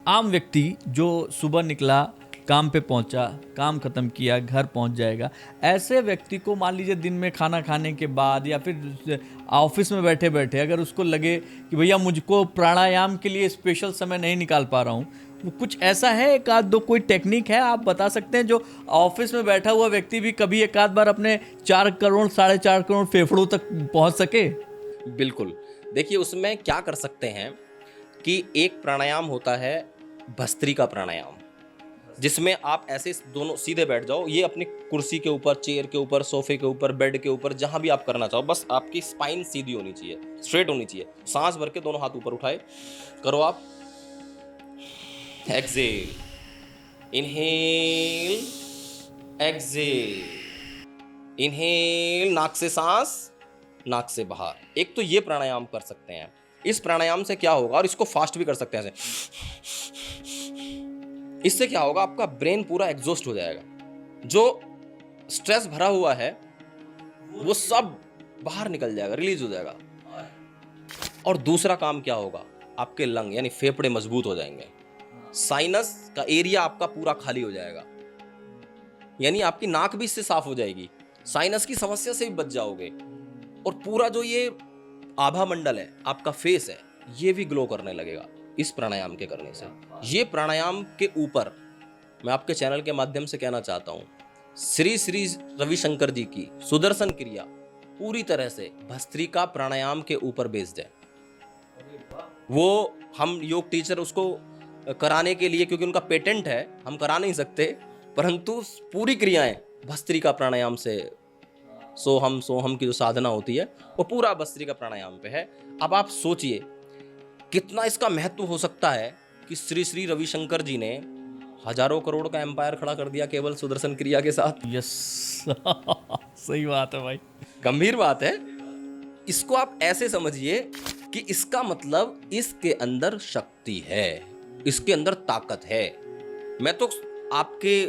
आम व्यक्ति जो सुबह निकला, काम पे पहुंचा, काम खत्म किया, घर पहुंच जाएगा, ऐसे व्यक्ति को मान लीजिए दिन में खाना खाने के बाद या फिर ऑफिस में बैठे बैठे अगर उसको लगे कि भैया मुझको प्राणायाम के लिए स्पेशल समय नहीं निकाल पा रहा हूँ, वो कुछ ऐसा है, एक आध दो कोई टेक्निक है आप बता सकते हैं जो ऑफिस में बैठा हुआ व्यक्ति भी कभी एक आध बार अपने 4 करोड़ 4.5 करोड़ फेफड़ों तक पहुंच सके? बिल्कुल। देखिए उसमें क्या कर सकते हैं कि एक प्राणायाम होता है भस्त्रिका प्राणायाम, जिसमें आप ऐसे दोनों सीधे बैठ जाओ, ये अपनी कुर्सी के ऊपर, चेयर के ऊपर, सोफे के ऊपर, बेड के ऊपर, जहां भी आप करना चाहो, बस आपकी स्पाइन सीधी होनी चाहिए, स्ट्रेट होनी चाहिए। सांस भर के दोनों हाथ ऊपर उठाए, करो आप एक्सेल, इनहेल, एक्सेल, इनहेल, नाक से सांस, नाक से बाहर। एक तो ये प्राणायाम कर सकते हैं। इस प्राणायाम से क्या होगा, और इसको फास्ट भी कर सकते हैं ऐसे, इससे क्या होगा, आपका ब्रेन पूरा एग्जॉस्ट हो जाएगा, जो स्ट्रेस भरा हुआ है वो सब बाहर निकल जाएगा, रिलीज हो जाएगा। और दूसरा काम क्या होगा, आपके लंग यानी फेफड़े मजबूत हो जाएंगे, साइनस का एरिया आपका पूरा खाली हो जाएगा, यानी आपकी नाक भी इससे साफ हो जाएगी, साइनस की समस्या से भी बच जाओगे, और पूरा जो ये आभा मंडल है, आपका फेस है, ये भी ग्लो करने लगेगा इस प्राणायाम के करने से। ये प्राणायाम के ऊपर मैं आपके चैनल के माध्यम से कहना चाहता हूँ, श्री श्री रविशंकर जी की सुदर्शन क्रिया पूरी तरह से भस्त्रिका प्राणायाम के ऊपर बेस्ड है। वो हम योग टीचर उसको कराने के लिए, क्योंकि उनका पेटेंट है, हम करा नहीं सकते, परंतु पूरी क्रियाएं भस्त्रिका प्राणायाम से, सोहम की जो साधना होती है वो पूरा भस्त्रिका प्राणायाम पे है। अब आप सोचिए कितना इसका महत्व हो सकता है कि श्री श्री रविशंकर जी ने हजारों करोड़ का एम्पायर खड़ा कर दिया केवल सुदर्शन क्रिया के साथ। यस सही बात है भाई, गंभीर बात है। इसको आप ऐसे समझिए कि इसका मतलब इसके अंदर शक्ति है, इसके अंदर ताकत है। मैं तो आपके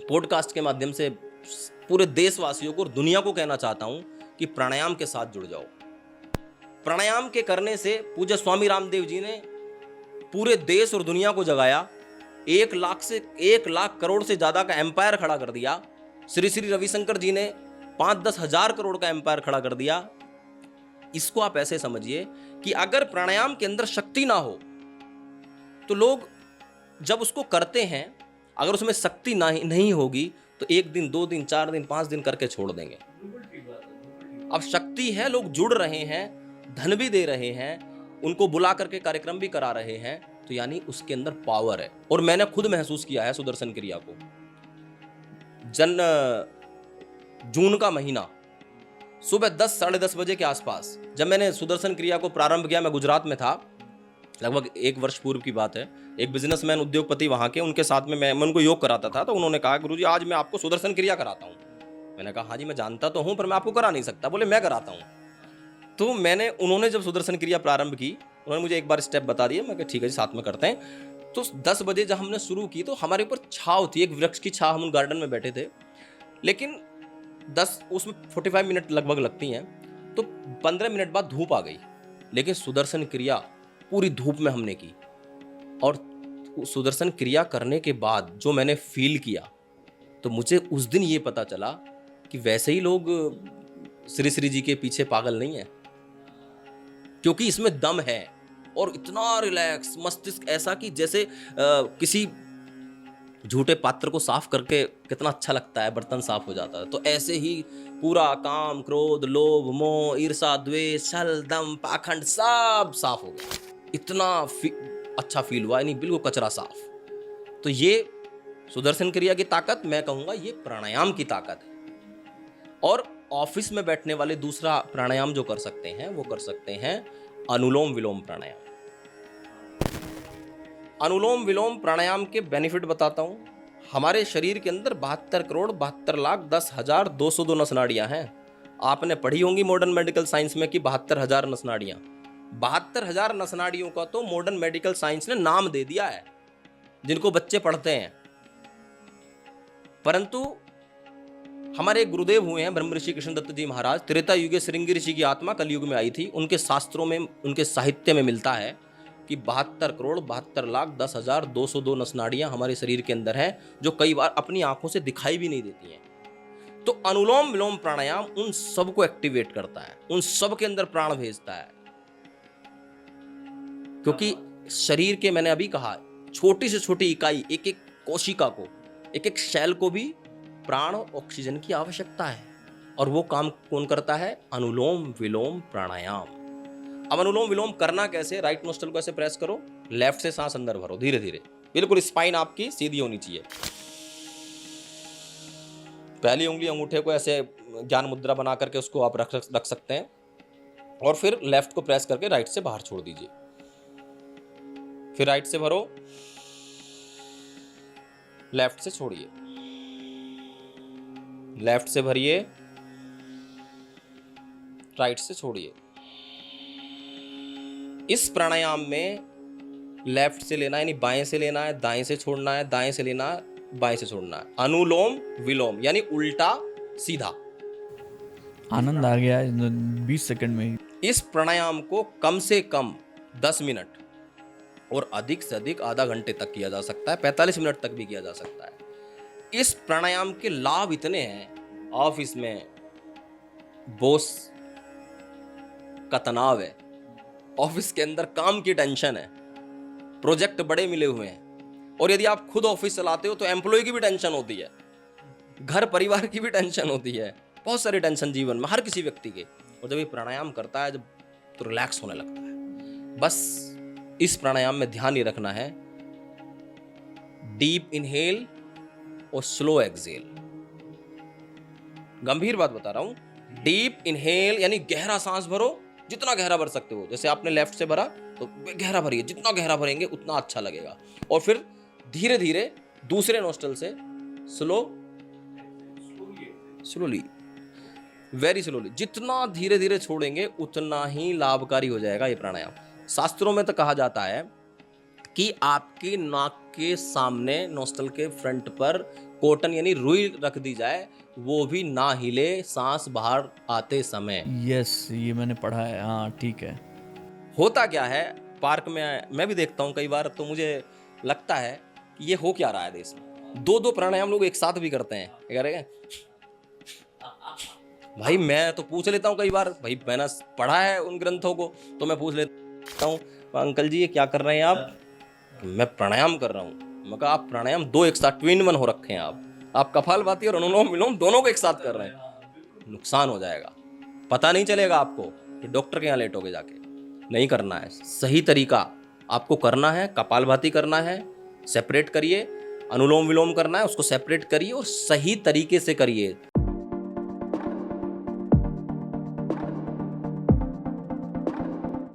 पॉडकास्ट के माध्यम से पूरे देशवासियों को और दुनिया को कहना चाहता हूं कि प्राणायाम के साथ जुड़ जाओ। प्राणायाम के करने से पूज्य स्वामी रामदेव जी ने पूरे देश और दुनिया को जगाया, 1 लाख करोड़ से ज्यादा का एम्पायर खड़ा कर दिया। श्री श्री रविशंकर जी ने 5-10 हजार करोड़ का एम्पायर खड़ा कर दिया। इसको आप ऐसे समझिए कि अगर प्राणायाम के अंदर शक्ति ना हो तो लोग जब उसको करते हैं, अगर उसमें शक्ति नहीं होगी तो 1 दिन, 2 दिन, 4 दिन, 5 दिन करके छोड़ देंगे। अब शक्ति है, लोग जुड़ रहे हैं, धन भी दे रहे हैं, उनको बुला करके कार्यक्रम भी करा रहे हैं, तो यानी उसके अंदर पावर है। और मैंने खुद महसूस किया है सुदर्शन क्रिया को। जून का महीना सुबह 10 साढ़े 10 बजे के आसपास जब मैंने सुदर्शन क्रिया को प्रारंभ किया, मैं गुजरात में था, लगभग 1 वर्ष पूर्व की बात है। एक बिजनेसमैन उद्योगपति वहां के, उनके साथ में मैं उनको योग कराता था, तो उन्होंने कहा गुरुजी आज मैं आपको सुदर्शन क्रिया कराता हूँ। मैंने कहा हाँ जी मैं जानता तो हूँ, पर मैं आपको करा नहीं सकता। बोले मैं कराता हूँ। तो उन्होंने जब सुदर्शन क्रिया प्रारंभ की, उन्होंने मुझे एक बार स्टेप बता दिया। मैं कहा ठीक है जी साथ में करते हैं। तो 10 बजे जब हमने शुरू की तो हमारे ऊपर छाव थी, एक वृक्ष की छाव, हम गार्डन में बैठे थे, लेकिन 10 उसमें 45 मिनट लगभग लगती हैं, तो 15 मिनट बाद धूप आ गई। लेकिन सुदर्शन क्रिया पूरी धूप में हमने की, और सुदर्शन क्रिया करने के बाद जो मैंने फील किया, तो मुझे उस दिन ये पता चला कि वैसे ही लोग श्री श्री जी के पीछे पागल नहीं है, क्योंकि इसमें दम है। और इतना रिलैक्स मस्तिष्क, ऐसा कि जैसे किसी झूठे पात्र को साफ करके कितना अच्छा लगता है, बर्तन साफ हो जाता है, तो ऐसे ही पूरा काम, क्रोध, लोभ, मोह, ईर्षा, द्वेष, छल, दम, पाखंड सब साफ हो गया। इतना अच्छा फील हुआ, यानी बिल्कुल कचरा साफ। तो ये सुदर्शन क्रिया की ताकत, मैं कहूंगा ये प्राणायाम की ताकत है। और ऑफिस में बैठने वाले दूसरा प्राणायाम जो कर सकते हैं, वो कर सकते हैं अनुलोम विलोम प्राणायाम। अनुलोम विलोम प्राणायाम के बेनिफिट बताता हूं। हमारे शरीर के अंदर 72 करोड़ 72 लाख 10,202 नस नाड़ियां हैं। आपने पढ़ी होंगी मॉडर्न मेडिकल साइंस में कि 72,000 नस नाड़ियां। 72,000 नस नाड़ियों का तो मॉडर्न मेडिकल साइंस ने नाम दे दिया है, जिनको बच्चे पढ़ते हैं। परंतु हमारे एक गुरुदेव हुए हैं ब्रह्म ऋषि कृष्णदत्त जी महाराज, त्रेता युगे श्रृंगी ऋषि की आत्मा कलयुग में आई थी। उनके शास्त्रों में, उनके साहित्य में मिलता है कि 72,72,10,202 नस नाड़ियां हमारे शरीर के अंदर हैं, जो कई बार अपनी आंखों से दिखाई भी नहीं देती हैं। तो अनुलोम विलोम प्राणायाम उन सब को एक्टिवेट करता है, उन सब के अंदर प्राण भेजता है। क्योंकि शरीर के, मैंने अभी कहा, छोटी से छोटी इकाई, एक एक कोशिका को, एक एक सेल को भी प्राण और ऑक्सीजन की आवश्यकता है। और वो काम कौन करता है? अनुलोम विलोम प्राणायाम। अब अनुलोम विलोम करना कैसे? राइट नोस्ट्रल को ऐसे प्रेस करो, लेफ्ट से सांस अंदर भरो धीरे धीरे, बिल्कुल स्पाइन आपकी सीधी होनी चाहिए। पहली उंगली अंगूठे को ऐसे ज्ञान मुद्रा बना करके उसको आप रख सकते हैं, और फिर लेफ्ट को प्रेस करके राइट से बाहर छोड़ दीजिए। फिर राइट से भरो, लेफ्ट से छोड़िए, लेफ्ट से भरिए, राइट से छोड़िए। इस प्राणायाम में लेफ्ट से लेना है, यानी बाएं से लेना है, दाएं से छोड़ना है, दाएं से लेना है, बाएं से छोड़ना है। अनुलोम विलोम यानी उल्टा सीधा। आनंद आ गया 20 सेकंड में ही। इस प्राणायाम को कम से कम 10 मिनट और अधिक से अधिक आधा घंटे तक किया जा सकता है, 45 मिनट तक भी किया जा सकता है। इस प्राणायाम के लाभ इतने हैं, ऑफिस में बॉस का तनाव है, ऑफिस के अंदर काम की टेंशन है, प्रोजेक्ट बड़े मिले हुए हैं, और यदि आप खुद ऑफिस चलाते हो तो एम्प्लॉय की भी टेंशन होती है, घर परिवार की भी टेंशन होती है, बहुत सारी टेंशन जीवन में हर किसी व्यक्ति के। और जब ये प्राणायाम करता है, जब तो रिलैक्स होने लगता है। बस इस प्राणायाम में ध्यान ये रखना है, डीप इनहेल और स्लो एक्सहेल। गंभीर बात बता रहा हूं, डीप इनहेल यानी गहरा सांस भरो, जितना गहरा भर सकते हो। जैसे आपने लेफ्ट से भरा तो गहरा भरिए, जितना गहरा भरेंगे उतना अच्छा लगेगा। और फिर धीरे धीरे दूसरे नोस्ट्रल से स्लोली, वेरी स्लोली, जितना धीरे धीरे छोड़ेंगे उतना ही लाभकारी हो जाएगा ये प्राणायाम। शास्त्रों में तो कहा जाता है कि आपके नाक के सामने नोस्ट्रल के फ्रंट पर कॉटन यानी रुई रख दी जाए, वो भी ना हिले सांस बाहर आते समय। यस, ये मैंने पढ़ा है। हाँ ठीक है। होता क्या है, पार्क में मैं भी देखता हूँ कई बार, तो मुझे लगता है कि ये हो क्या रहा है देश में। दो प्राणायाम लोग एक साथ भी करते हैं, क्या करेंगे भाई? मैं तो पूछ लेता हूँ कई बार, भाई मैंने पढ़ा है उन ग्रंथों को, तो मैं पूछ लेता हूँ, अंकल जी ये क्या कर रहे हैं आप? मैं प्राणायाम कर रहा हूँ। मैं कहा आप प्राणायाम दो एक साथ, ट्विन वन हो रखे हैं आप कपालभाति और अनुलोम विलोम दोनों को एक साथ कर रहे हैं, नुकसान हो जाएगा, पता नहीं चलेगा आपको कि डॉक्टर के यहाँ लेटोगे जाके। नहीं करना है, सही तरीका आपको करना है। कपालभाति करना है, सेपरेट करिए, अनुलोम विलोम करना है, उसको सेपरेट करिए और सही तरीके से करिए।